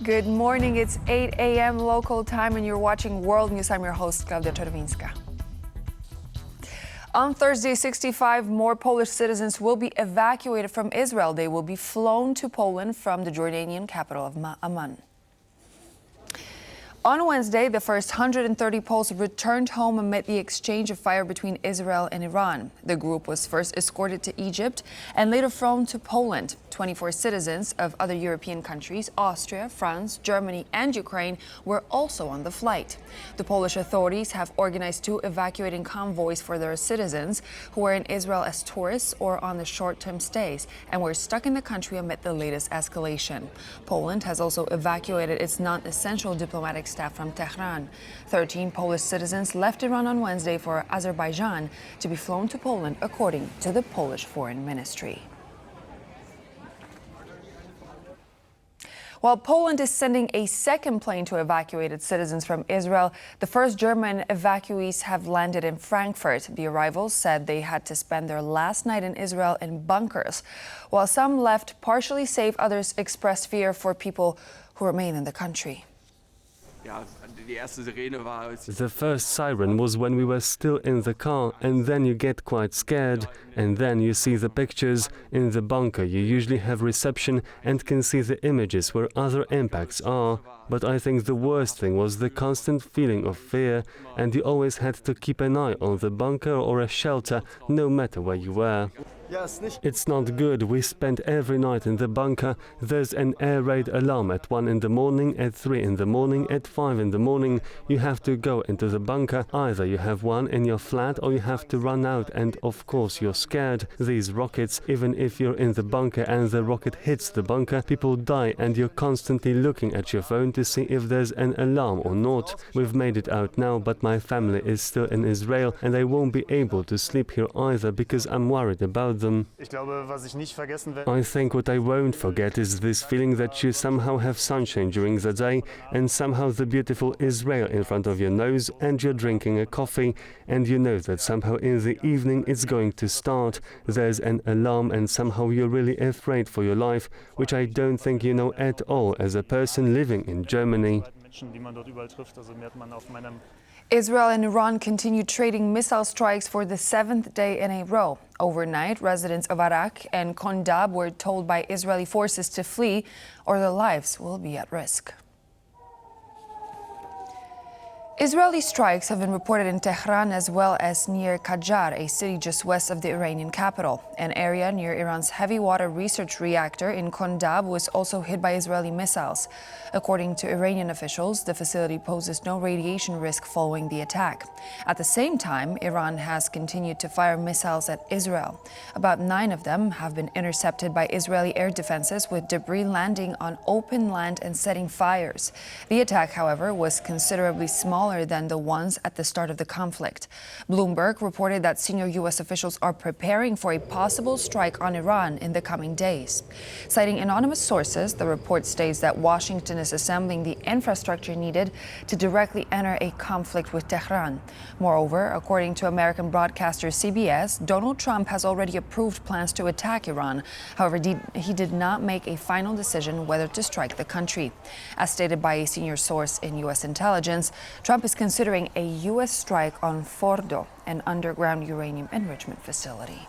Good morning. It's 8 a.m. local time and you're watching World News. I'm your host, Klaudia Czerwińska. On Thursday, 65 more Polish citizens will be evacuated from Israel. They will be flown to Poland from the Jordanian capital of Amman. On Wednesday, the first 130 Poles returned home amid the exchange of fire between Israel and Iran. The group was first escorted to Egypt and later flown to Poland. 24 citizens of other European countries, Austria, France, Germany, and Ukraine, were also on the flight. The Polish authorities have organized 2 evacuating convoys for their citizens who were in Israel as tourists or on the short-term stays and were stuck in the country amid the latest escalation. Poland has also evacuated its non-essential diplomatic staff from Tehran. 13 Polish citizens left Iran on Wednesday for Azerbaijan to be flown to Poland, according to the Polish Foreign Ministry. While Poland is sending a second plane to evacuated citizens from Israel, the first German evacuees have landed in Frankfurt. The arrivals said they had to spend their last night in Israel in bunkers. While some left partially safe, others expressed fear for people who remain in the country. The first siren was when we were still in the car, and then you get quite scared, and then you see the pictures. In the bunker you usually have reception and can see the images where other impacts are. But I think the worst thing was the constant feeling of fear, and you always had to keep an eye on the bunker or a shelter, no matter where you were. It's not good. We spent every night in the bunker. There's an air raid alarm at 1 in the morning, at 3 in the morning, at 5 in the morning. You have to go into the bunker. Either you have one in your flat or you have to run out, and of course you're scared. These rockets, even if you're in the bunker and the rocket hits the bunker, people die and you're constantly looking at your phone to see if there's an alarm or not. We've made it out now, but my family is still in Israel and I won't be able to sleep here either because I'm worried about them. I think what I won't forget is this feeling that you somehow have sunshine during the day and somehow the beautiful Israel in front of your nose, and you're drinking a coffee and you know that somehow in the evening it's going to start. There's an alarm and somehow you're really afraid for your life, which I don't think you know at all as a person living in Germany. Israel and Iran continue trading missile strikes for the 7th day in a row. Overnight, residents of Arak and Khondab were told by Israeli forces to flee or their lives will be at risk. Israeli strikes have been reported in Tehran as well as near Qajar, a city just west of the Iranian capital. An area near Iran's heavy water research reactor in Khondab was also hit by Israeli missiles. According to Iranian officials, the facility poses no radiation risk following the attack. At the same time, Iran has continued to fire missiles at Israel. About 9 of them have been intercepted by Israeli air defenses, with debris landing on open land and setting fires. The attack, however, was considerably smaller than the ones at the start of the conflict. Bloomberg reported that senior U.S. officials are preparing for a possible strike on Iran in the coming days. Citing anonymous sources, the report states that Washington is assembling the infrastructure needed to directly enter a conflict with Tehran. Moreover, according to American broadcaster CBS, Donald Trump has already approved plans to attack Iran. However, he did not make a final decision whether to strike the country. As stated by a senior source in U.S. intelligence, Trump is considering a U.S. strike on Fordo, an underground uranium enrichment facility.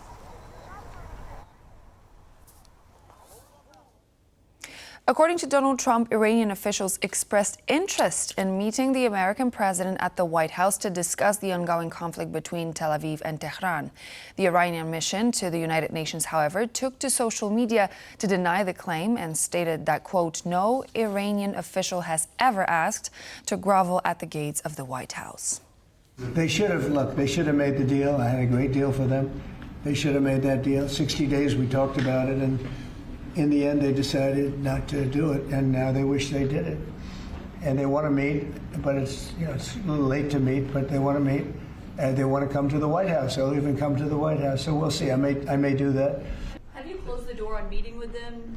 According to Donald Trump, Iranian officials expressed interest in meeting the American president at the White House to discuss the ongoing conflict between Tel Aviv and Tehran. The Iranian mission to the United Nations, however, took to social media to deny the claim and stated that, quote, no Iranian official has ever asked to grovel at the gates of the White House. They should have made the deal. I had a great deal for them. They should have made that deal. 60 days we talked about it, and in the end, they decided not to do it, and now they wish they did it. And they want to meet, but it's a little late to meet, but they want to meet, and they want to come to the White House. They'll even come to the White House, so we'll see. I may do that. Have you closed the door on meeting with them?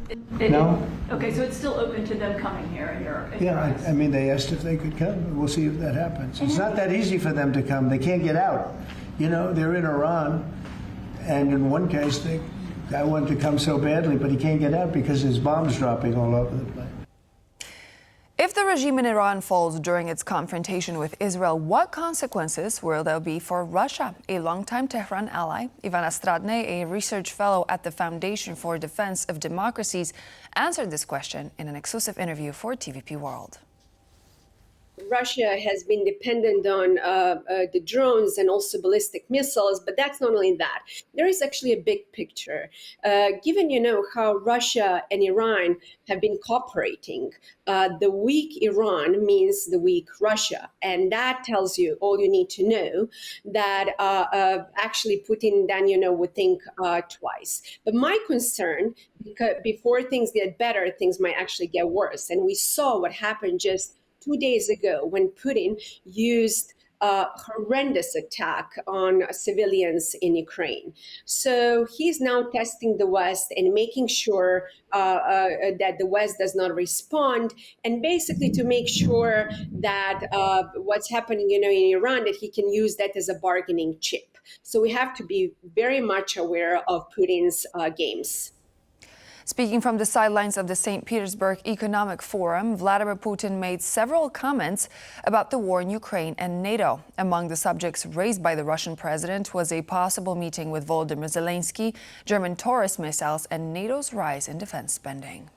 No. Okay, so it's still open to them coming here in your eyes. I mean, they asked if they could come. We'll see if that happens. It's not that easy for them to come. They can't get out. They're in Iran, and in one case, I wanted to come so badly, but he can't get out because his bombs dropping all over the place. the regime in Iran falls during its confrontation with Israel, what consequences will there be for Russia? A longtime Tehran ally, Ivana Stradne, a research fellow at the Foundation for Defense of Democracies, answered this question in an exclusive interview for TVP World. Russia has been dependent on the drones and also ballistic missiles, but that's not only that. There is actually a big picture. Given, how Russia and Iran have been cooperating, the weak Iran means the weak Russia. And that tells you all you need to know, that actually Putin then, would think twice. But my concern, because before things get better, things might actually get worse. And we saw what happened just 2 days ago when Putin used a horrendous attack on civilians in Ukraine. So he's now testing the West and making sure that the West does not respond, and basically to make sure that what's happening in Iran, that he can use that as a bargaining chip. So we have to be very much aware of Putin's games. Speaking from the sidelines of the St. Petersburg Economic Forum, Vladimir Putin made several comments about the war in Ukraine and NATO. Among the subjects raised by the Russian president was a possible meeting with Volodymyr Zelenskyy, German Taurus missiles, and NATO's rise in defense spending.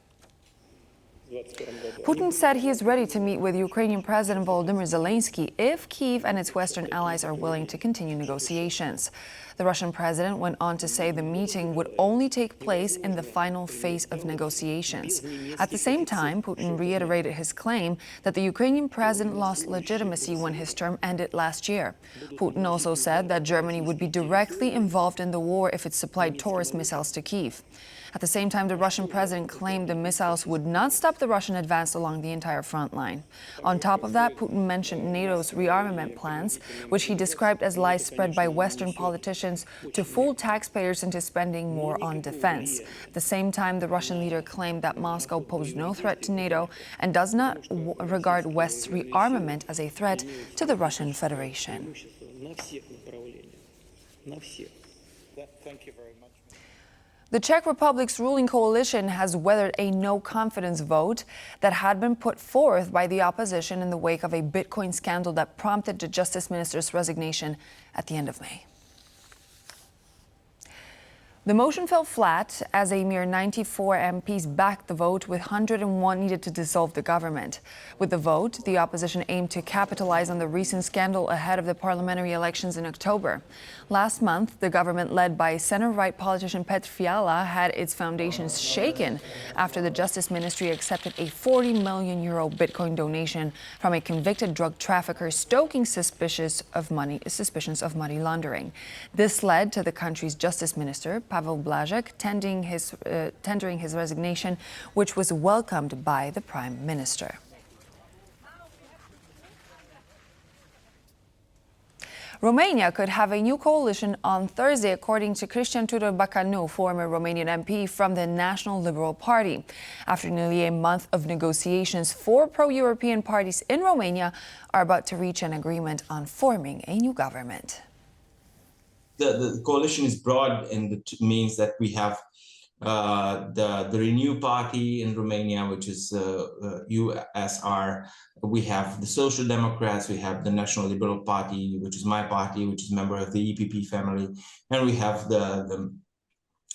Putin said he is ready to meet with Ukrainian President Volodymyr Zelenskyy if Kyiv and its Western allies are willing to continue negotiations. The Russian president went on to say the meeting would only take place in the final phase of negotiations. At the same time, Putin reiterated his claim that the Ukrainian president lost legitimacy when his term ended last year. Putin also said that Germany would be directly involved in the war if it supplied Taurus missiles to Kyiv. At the same time, the Russian president claimed the missiles would not stop the Russian advance along the entire front line. On top of that, Putin mentioned NATO's rearmament plans, which he described as lies spread by Western politicians to fool taxpayers into spending more on defense. At the same time, the Russian leader claimed that Moscow posed no threat to NATO and does not regard West's rearmament as a threat to the Russian Federation. Thank you very much. The Czech Republic's ruling coalition has weathered a no-confidence vote that had been put forth by the opposition in the wake of a Bitcoin scandal that prompted the Justice Minister's resignation at the end of May. The motion fell flat as a mere 94 MPs backed the vote, with 101 needed to dissolve the government. With the vote, the opposition aimed to capitalize on the recent scandal ahead of the parliamentary elections in October. Last month, the government led by center-right politician Petr Fiala had its foundations shaken after the Justice Ministry accepted a €40 million Bitcoin donation from a convicted drug trafficker, stoking suspicions of money laundering. This led to the country's Justice Minister, Pavel Blažek, tendering his resignation, which was welcomed by the Prime Minister. Romania could have a new coalition on Thursday, according to Cristian Tudor Bacanu, former Romanian MP from the National Liberal Party. After nearly a month of negotiations, 4 pro-European parties in Romania are about to reach an agreement on forming a new government. The coalition is broad, and it means that we have the Renew Party in Romania, which is USR. We have the Social Democrats, we have the National Liberal Party, which is my party, which is a member of the EPP family, and we have the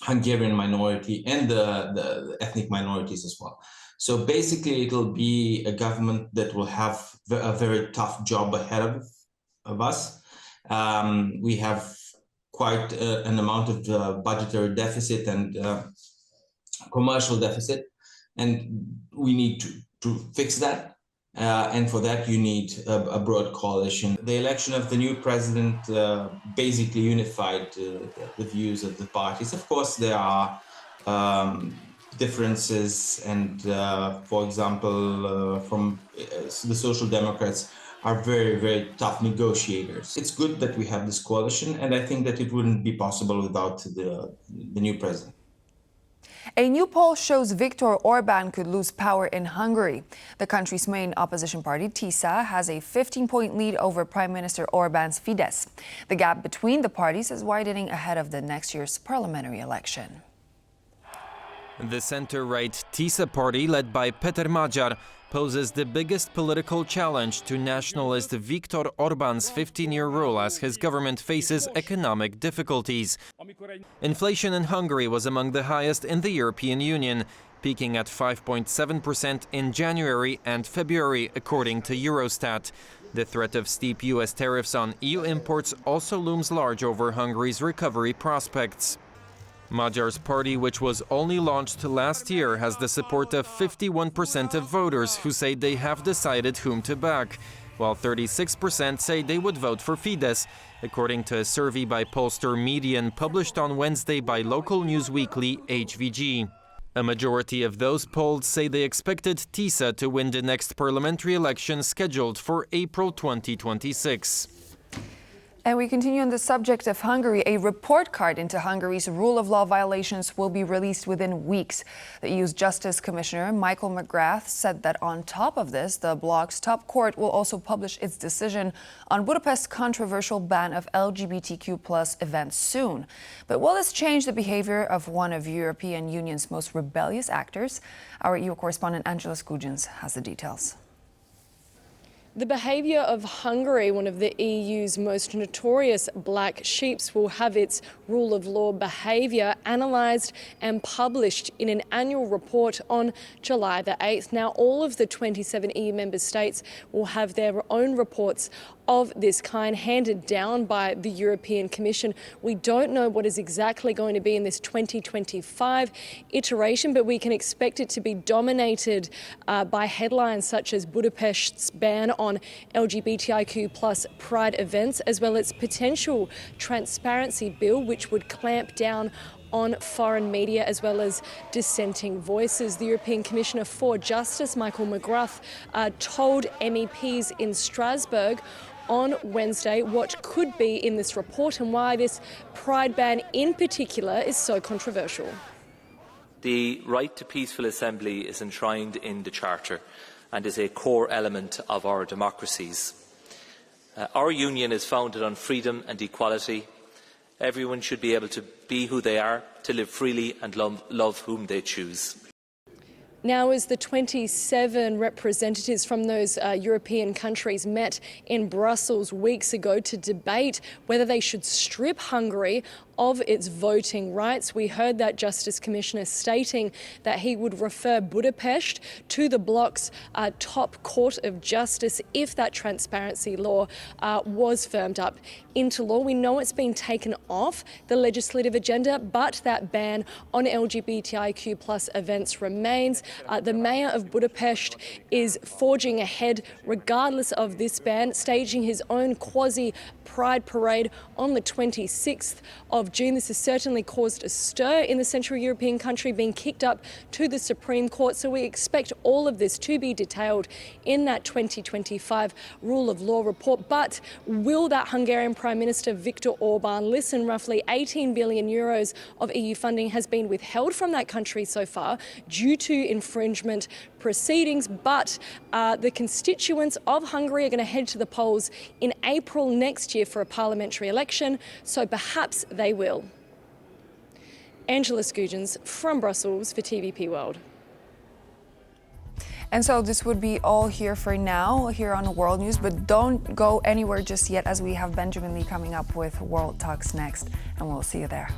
Hungarian minority and the ethnic minorities as well. So basically, it will be a government that will have a very tough job ahead of us. We have quite an amount of budgetary deficit and commercial deficit, and we need to fix that. And for that, you need a broad coalition. The election of the new president basically unified the views of the parties. Of course, there are differences, and for example, from the Social Democrats are very, very tough negotiators. It's good that we have this coalition, and I think that it wouldn't be possible without the new president. A new poll shows Viktor Orbán could lose power in Hungary. The country's main opposition party, TISA, has a 15-point lead over Prime Minister Orbán's Fidesz. The gap between the parties is widening ahead of the next year's parliamentary election. The center-right TISA party, led by Peter Magyar, poses the biggest political challenge to nationalist Viktor Orban's 15-year rule as his government faces economic difficulties. Inflation in Hungary was among the highest in the European Union, peaking at 5.7% in January and February, according to Eurostat. The threat of steep US tariffs on EU imports also looms large over Hungary's recovery prospects. Magyar's party, which was only launched last year, has the support of 51% of voters who say they have decided whom to back, while 36% say they would vote for Fidesz, according to a survey by pollster Median published on Wednesday by local news weekly HVG. A majority of those polled say they expected TISA to win the next parliamentary election scheduled for April 2026. And we continue on the subject of Hungary. A report card into Hungary's rule of law violations will be released within weeks. The EU's Justice Commissioner, Michael McGrath, said that on top of this, the bloc's top court will also publish its decision on Budapest's controversial ban of LGBTQ+ events soon. But will this change the behavior of one of European Union's most rebellious actors? Our EU correspondent Angela Skujins has the details. The behaviour of Hungary, one of the EU's most notorious black sheeps, will have its rule of law behaviour analysed and published in an annual report on July the 8th. Now, all of the 27 EU member states will have their own reports of this kind handed down by the European Commission. We don't know what is exactly going to be in this 2025 iteration, but we can expect it to be dominated by headlines such as Budapest's ban on LGBTIQ+ pride events, as well as potential transparency bill, which would clamp down on foreign media as well as dissenting voices. The European Commissioner for Justice, Michael McGrath, told MEPs in Strasbourg on Wednesday what could be in this report and why this pride ban in particular is so controversial. The right to peaceful assembly is enshrined in the Charter and is a core element of our democracies. Our union is founded on freedom and equality. Everyone should be able to be who they are, to live freely and love whom they choose. Now, as the 27 representatives from those European countries met in Brussels weeks ago to debate whether they should strip Hungary of its voting rights, we heard that Justice Commissioner stating that he would refer Budapest to the bloc's top court of justice if that transparency law was firmed up into law. We know it's been taken off the legislative agenda, but that ban on LGBTIQ+ events remains. The mayor of Budapest is forging ahead regardless of this ban, staging his own quasi-pride parade on the 26th of June. This has certainly caused a stir in the Central European country, being kicked up to the Supreme Court. So we expect all of this to be detailed in that 2025 rule of law report. But will that Hungarian Prime Minister Viktor Orban listen? Roughly 18 billion euros of EU funding has been withheld from that country so far due to infringement proceedings. But the constituents of Hungary are going to head to the polls in April next year for a parliamentary election, so perhaps they will. Angela Skujins from Brussels for TVP World. And so this would be all here for now here on World News, but don't go anywhere just yet, as we have Benjamin Lee coming up with World Talks next, and we'll see you there.